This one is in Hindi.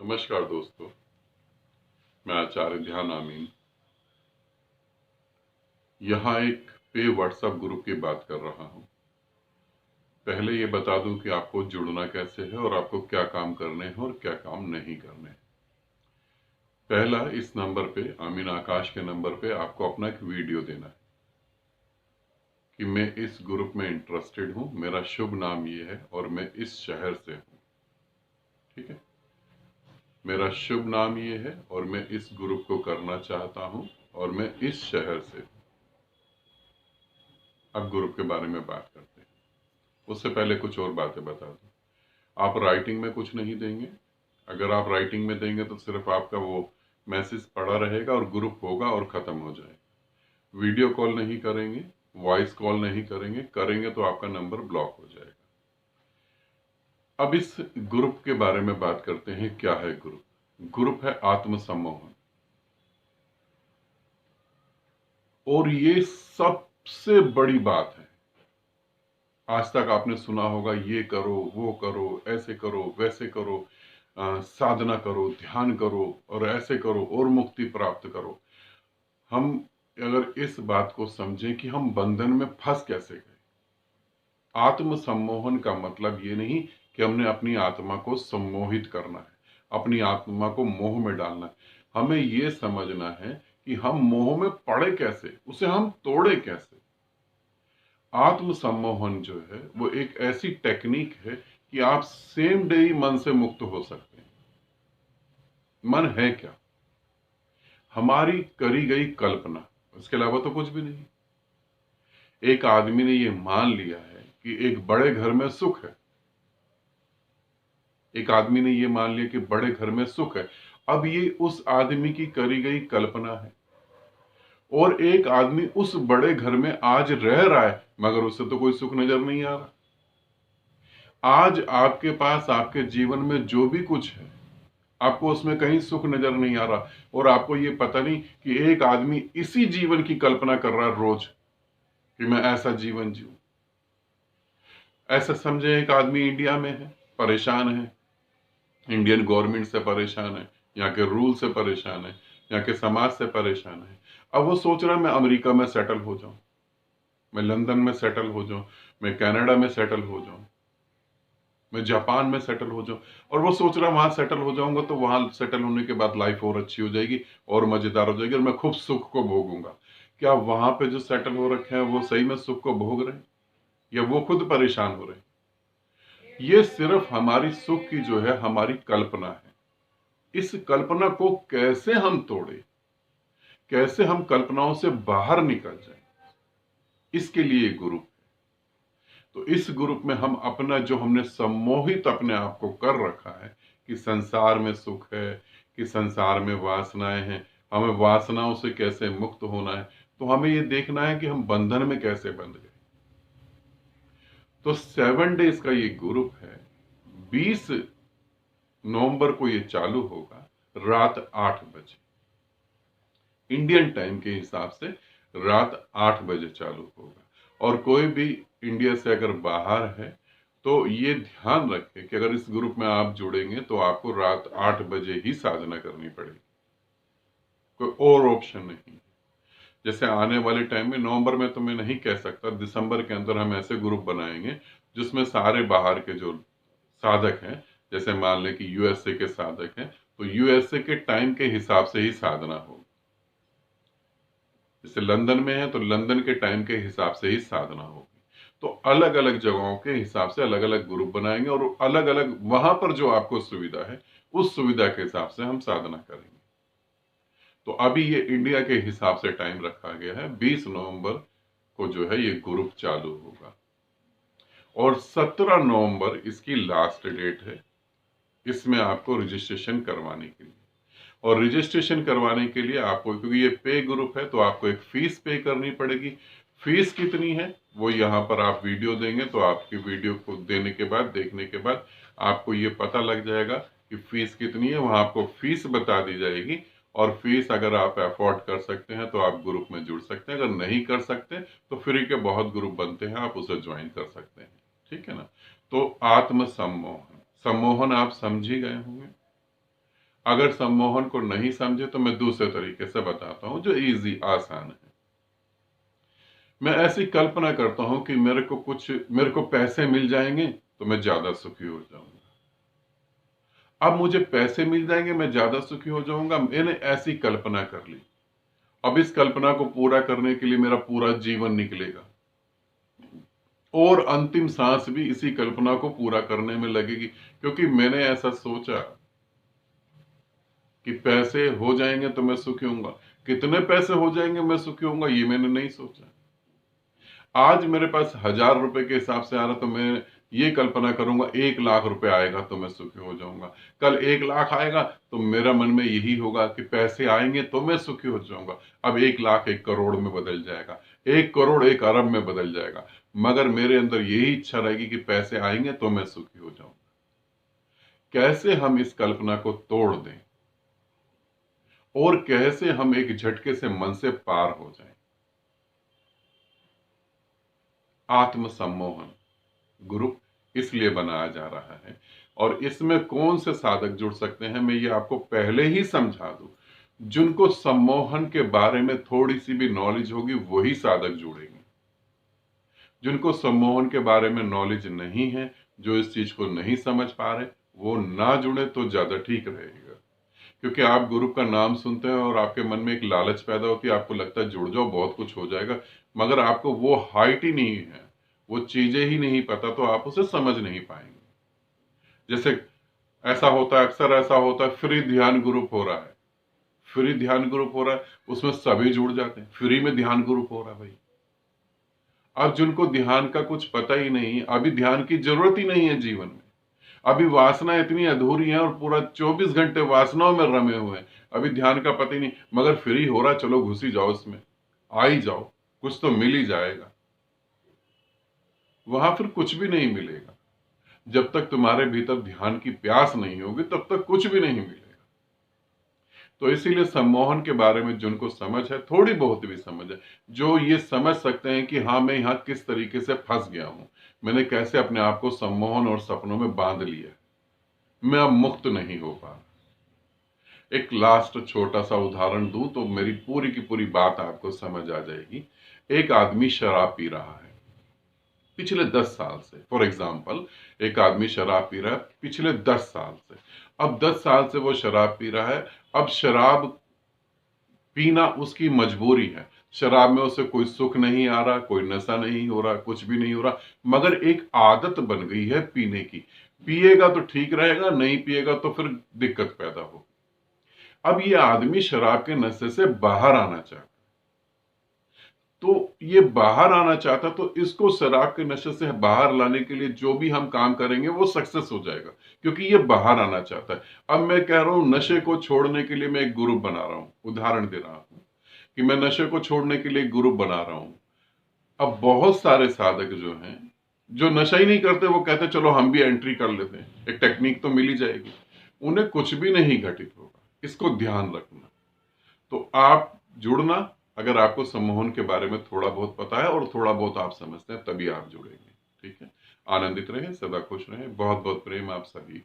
नमस्कार दोस्तों, मैं आचार्य ध्यान आमीन यहाँ एक पे व्हाट्सएप ग्रुप की बात कर रहा हूँ। पहले ये बता दूं कि आपको जुड़ना कैसे है और आपको क्या काम करने हैं और क्या काम नहीं करने हैं। पहला, इस नंबर पे आमीन आकाश के नंबर पे आपको अपना एक वीडियो देना है कि मैं इस ग्रुप में इंटरेस्टेड हूँ, मेरा शुभ नाम ये है और मैं इस शहर से हूँ। ठीक है, मेरा शुभ नाम ये है और मैं इस ग्रुप को करना चाहता हूँ और मैं इस शहर से हूँ। अब ग्रुप के बारे में बात करते हैं। उससे पहले कुछ और बातें बता दूं। आप राइटिंग में कुछ नहीं देंगे। अगर आप राइटिंग में देंगे तो सिर्फ आपका वो मैसेज पड़ा रहेगा और ग्रुप होगा और खत्म हो जाएगा। वीडियो कॉल नहीं करेंगे, वॉइस कॉल नहीं करेंगे, करेंगे तो आपका नंबर ब्लॉक हो जाएगा। अब इस ग्रुप के बारे में बात करते हैं। क्या है ग्रुप? ग्रुप है आत्मसम्मोहन, और ये सबसे बड़ी बात है। आज तक आपने सुना होगा ये करो, वो करो, ऐसे करो, वैसे करो, साधना करो, ध्यान करो और ऐसे करो और मुक्ति प्राप्त करो। हम अगर इस बात को समझें कि हम बंधन में फंस कैसे गए। आत्म सम्मोहन का मतलब ये नहीं कि हमने अपनी आत्मा को सम्मोहित करना है, अपनी आत्मा को मोह में डालना है। हमें ये समझना है कि हम मोह में पड़े कैसे, उसे हम तोड़े कैसे। आत्म सम्मोहन जो है वो एक ऐसी टेक्निक है कि आप सेम डे ही मन से मुक्त हो सकते हैं। मन है क्या? हमारी करी गई कल्पना, उसके अलावा तो कुछ भी नहीं। एक आदमी ने ये मान लिया है कि एक बड़े घर में सुख है। एक आदमी ने ये मान लिया कि बड़े घर में सुख है। अब ये उस आदमी की करी गई कल्पना है, और एक आदमी उस बड़े घर में आज रह रहा है मगर उसे तो कोई सुख नजर नहीं आ रहा। आज आपके पास आपके जीवन में जो भी कुछ है, आपको उसमें कहीं सुख नजर नहीं आ रहा, और आपको ये पता नहीं कि एक आदमी इसी जीवन की कल्पना कर रहा है रोज कि मैं ऐसा जीवन जीऊं। ऐसा समझे, एक आदमी इंडिया में है, परेशान है, इंडियन गवर्नमेंट से परेशान है, यहाँ के रूल से परेशान है, यहाँ के समाज से परेशान है। अब वो सोच रहा है मैं अमेरिका में सेटल हो जाऊं, मैं लंदन में सेटल हो जाऊं, मैं कनाडा में सेटल हो जाऊं, मैं जापान में सेटल हो जाऊं। और वो सोच रहा है वहां सेटल हो जाऊंगा तो वहां सेटल होने के बाद लाइफ और अच्छी हो जाएगी और मजेदार हो जाएगी और मैं खूब सुख को भोगूंगा। क्या वहां पे जो सेटल हो रखे हैं वो सही में सुख को भोग रहे हैं, या वो खुद परेशान हो रहे हैं? ये सिर्फ हमारी सुख की जो है हमारी कल्पना है। इस कल्पना को कैसे हम तोड़े, कैसे हम कल्पनाओं से बाहर निकल जाएं, इसके लिए ग्रुप है। तो इस ग्रुप में हम अपना जो हमने सम्मोहित अपने आप को कर रखा है कि संसार में सुख है, कि संसार में वासनाएं हैं, हमें वासनाओं से कैसे मुक्त होना है, तो हमें ये देखना है कि हम बंधन में कैसे बंध गए। तो 7 डेज का ये ग्रुप है। 20 नवंबर को ये चालू होगा रात 8 बजे, इंडियन टाइम के हिसाब से रात 8 बजे चालू होगा। और कोई भी इंडिया से अगर बाहर है तो ये ध्यान रखें कि अगर इस ग्रुप में आप जुड़ेंगे तो आपको रात 8 बजे ही साधना करनी पड़ेगी, कोई और ऑप्शन नहीं। जैसे आने वाले टाइम में, नवंबर में तो मैं नहीं कह सकता, दिसंबर के अंदर हम ऐसे ग्रुप बनाएंगे जिसमें सारे बाहर के जो साधक हैं, जैसे मान लें कि यूएसए के साधक हैं, तो यूएसए के टाइम के हिसाब से ही साधना हो। जैसे लंदन में है तो लंदन के टाइम के हिसाब से ही साधना होगी। तो अलग अलग जगहों के हिसाब से अलग अलग ग्रुप बनाएंगे और अलग अलग वहां पर जो आपको सुविधा है उस सुविधा के हिसाब से हम साधना करेंगे। तो अभी ये इंडिया के हिसाब से टाइम रखा गया है, 20 नवंबर को जो है ये ग्रुप चालू होगा और 17 नवंबर इसकी लास्ट डेट है इसमें आपको रजिस्ट्रेशन करवाने के लिए। और रजिस्ट्रेशन करवाने के लिए आपको, क्योंकि ये पे ग्रुप है, तो आपको एक फीस पे करनी पड़ेगी। फीस कितनी है वो यहाँ पर आप वीडियो देंगे तो आपकी वीडियो को देने के बाद, देखने के बाद आपको ये पता लग जाएगा कि फीस कितनी है। वहां आपको फीस बता दी जाएगी, और फीस अगर आप अफोर्ड कर सकते हैं तो आप ग्रुप में जुड़ सकते हैं, अगर नहीं कर सकते तो फ्री के बहुत ग्रुप बनते हैं, आप उसे ज्वाइन कर सकते हैं। ठीक है ना? तो आत्म सम्मोहन, सम्मोहन आप समझ ही गए होंगे। अगर सम्मोहन को नहीं समझे तो मैं दूसरे तरीके से बताता हूं जो इजी आसान है। मैं ऐसी कल्पना करता हूं कि मेरे को पैसे मिल जाएंगे तो मैं ज्यादा सुखी हो जाऊंगा। अब मुझे पैसे मिल जाएंगे, मैं ज्यादा सुखी हो जाऊंगा, मैंने ऐसी कल्पना कर ली। अब इस कल्पना को पूरा करने के लिए मेरा पूरा जीवन निकलेगा और अंतिम सांस भी इसी कल्पना को पूरा करने में लगेगी, क्योंकि मैंने ऐसा सोचा कि पैसे हो जाएंगे तो मैं सुखी होऊंगा। कितने पैसे हो जाएंगे मैं सुखी होऊंगा, ये मैंने नहीं सोचा। आज मेरे पास 1,000 रुपए के हिसाब से आ रहा, तो मैं ये कल्पना करूंगा 1,00,000 रुपए आएगा तो मैं सुखी हो जाऊंगा। कल 1,00,000 आएगा तो मेरा मन में यही होगा कि पैसे आएंगे तो मैं सुखी हो जाऊंगा। अब 1,00,000 1 करोड़ में बदल जाएगा, 1 करोड़ 1 अरब में बदल जाएगा, मगर मेरे अंदर यही इच्छा रहेगी कि पैसे आएंगे तो मैं सुखी हो जाऊंगा। कैसे हम इस कल्पना को तोड़ दें और कैसे हम एक झटके से मन से पार हो जाएं? आत्म सम्मोहन ग्रुप इसलिए बनाया जा रहा है, और इसमें कौन से साधक जुड़ सकते हैं मैं ये आपको पहले ही समझा दूं। जिनको सम्मोहन के बारे में थोड़ी सी भी नॉलेज होगी वही साधक जुड़ेंगे। जिनको सम्मोहन के बारे में नॉलेज नहीं है, जो इस चीज को नहीं समझ पा रहे, वो ना जुड़े तो ज्यादा ठीक रहेगा। क्योंकि आप ग्रुप का नाम सुनते हैं और आपके मन में एक लालच पैदा होती है, आपको लगता है जुड़ जाओ बहुत कुछ हो जाएगा, मगर आपको वो हाइट ही नहीं है, वो चीजें ही नहीं पता, तो आप उसे समझ नहीं पाएंगे। जैसे ऐसा होता है, अक्सर ऐसा होता है, फ्री ध्यान ग्रुप हो रहा है, फ्री ध्यान ग्रुप हो रहा है, उसमें सभी जुड़ जाते हैं, फ्री में ध्यान ग्रुप हो रहा है भाई। अब जिनको ध्यान का कुछ पता ही नहीं, अभी ध्यान की जरूरत ही नहीं है जीवन में, अभी वासना इतनी अधूरी है और पूरा 24 घंटे वासनाओं में रमे हुए हैं, अभी ध्यान का पता ही नहीं, मगर फ्री हो रहा, चलो घुसी जाओ इसमें, आ ही जाओ, कुछ तो मिल ही जाएगा। वहां फिर कुछ भी नहीं मिलेगा। जब तक तुम्हारे भीतर ध्यान की प्यास नहीं होगी तब तक कुछ भी नहीं मिलेगा। तो इसीलिए सम्मोहन के बारे में जिनको समझ है, थोड़ी बहुत भी समझ है, जो ये समझ सकते हैं कि हाँ मैं यहाँ किस तरीके से फंस गया हूं, मैंने कैसे अपने आप को सम्मोहन और सपनों में बांध लिया, मैं अब मुक्त नहीं हो पा रहा। एक लास्ट छोटा सा उदाहरण दूं तो मेरी पूरी की पूरी बात आपको समझ आ जाएगी। एक आदमी शराब पी रहा है पिछले 10 साल से, फॉर एग्जाम्पल एक आदमी शराब पी रहा है पिछले 10 साल से। अब 10 साल से वो शराब पी रहा है, अब शराब पीना उसकी मजबूरी है। शराब में उसे कोई सुख नहीं आ रहा, कोई नशा नहीं हो रहा, कुछ भी नहीं हो रहा, मगर एक आदत बन गई है पीने की। पिएगा तो ठीक रहेगा, नहीं पिएगा तो फिर दिक्कत पैदा हो। अब ये आदमी शराब के नशे से बाहर आना चाहता, तो ये बाहर आना चाहता, तो इसको शराब के नशे से बाहर लाने के लिए जो भी हम काम करेंगे वो सक्सेस हो जाएगा, क्योंकि ये बाहर आना चाहता है। अब मैं कह रहा हूं नशे को छोड़ने के लिए मैं एक ग्रुप बना रहा हूं, उदाहरण दे रहा हूं कि मैं नशे को छोड़ने के लिए एक ग्रुप बना रहा हूं। अब बहुत सारे साधक जो हैं, जो नशा ही नहीं करते, वो कहते चलो हम भी एंट्री कर लेते हैं, एक टेक्निक तो मिल ही जाएगी, उन्हें कुछ भी नहीं घटित होगा। इसको ध्यान रखना। तो आप जुड़ना, अगर आपको सम्मोहन के बारे में थोड़ा बहुत पता है और थोड़ा बहुत आप समझते हैं, तभी आप जुड़ेंगे। ठीक है, आनंदित रहें, सदा खुश रहें, बहुत बहुत प्रेम आप सभी।